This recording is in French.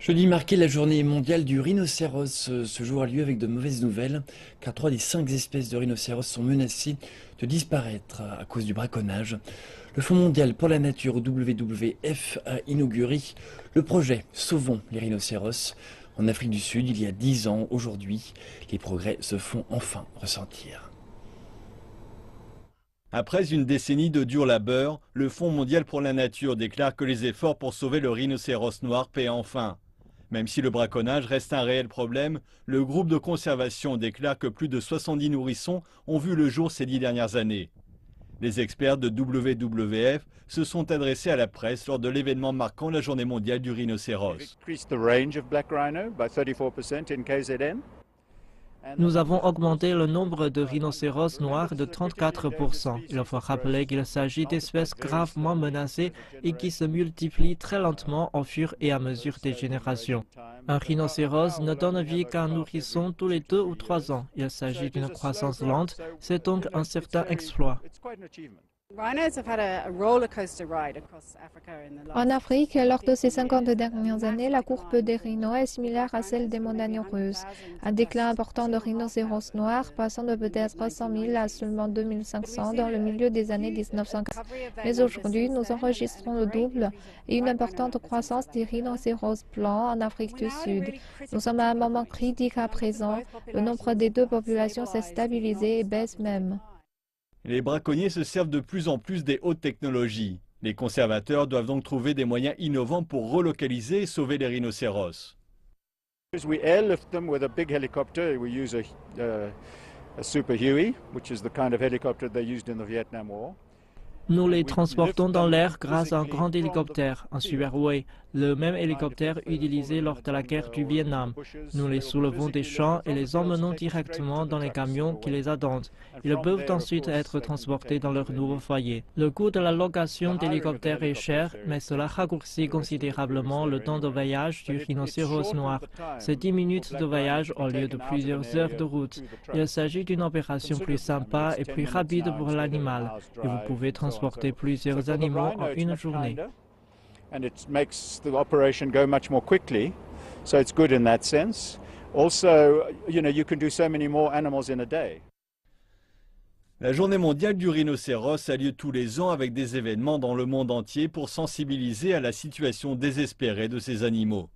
Jeudi marquait la journée mondiale du rhinocéros. Ce jour a lieu avec de mauvaises nouvelles, car 3 des 5 espèces de rhinocéros sont menacées de disparaître à cause du braconnage. Le Fonds mondial pour la nature, WWF, a inauguré le projet Sauvons les rhinocéros en Afrique du Sud il y a 10 ans. Aujourd'hui, les progrès se font enfin ressentir. Après une décennie de dur labeur, le Fonds mondial pour la nature déclare que les efforts pour sauver le rhinocéros noir paient enfin. Même si le braconnage reste un réel problème, le groupe de conservation déclare que plus de 70 nourrissons ont vu le jour ces 10 dernières années. Les experts de WWF se sont adressés à la presse lors de l'événement marquant la journée mondiale du rhinocéros. Nous avons augmenté le nombre de rhinocéros noirs de 34%. Il faut rappeler qu'il s'agit d'espèces gravement menacées et qui se multiplient très lentement au fur et à mesure des générations. Un rhinocéros ne donne vie qu'à un nourrisson tous les 2 ou 3 ans. Il s'agit d'une croissance lente, c'est donc un certain exploit. En Afrique, lors de ces 50 dernières années, la courbe des rhinos est similaire à celle des montagnes russes. Un déclin important de rhinocéros noirs, passant de peut-être 100 000 à seulement 2 500 dans le milieu des années 1980. Mais aujourd'hui, nous enregistrons le double et une importante croissance des rhinocéros blancs en Afrique du Sud. Nous sommes à un moment critique à présent. Le nombre des deux populations s'est stabilisé et baisse même. Les braconniers se servent de plus en plus des hautes technologies. Les conservateurs doivent donc trouver des moyens innovants pour relocaliser et sauver les rhinocéros. We airlift them with a big helicopter. We use a Super Huey, which is the kind of helicopter they used in the Vietnam War. Nous les transportons dans l'air grâce à un grand hélicoptère, un Super Huey, le même hélicoptère utilisé lors de la guerre du Vietnam. Nous les soulevons des champs et les emmenons directement dans les camions qui les attendent. Ils peuvent ensuite être transportés dans leur nouveau foyer. Le coût de la location d'hélicoptères est cher, mais cela raccourcit considérablement le temps de voyage du rhinocéros noir. C'est 10 minutes de voyage au lieu de plusieurs heures de route. Il s'agit d'une opération plus sympa et plus rapide pour l'animal. Et vous pouvez transporter plusieurs animaux en une journée. And it makes the operation go much more quickly, so it's good in that sense. Also, you can do so many more animals in a day. La journée mondiale du rhinocéros a lieu tous les ans avec des événements dans le monde entier pour sensibiliser à la situation désespérée de ces animaux.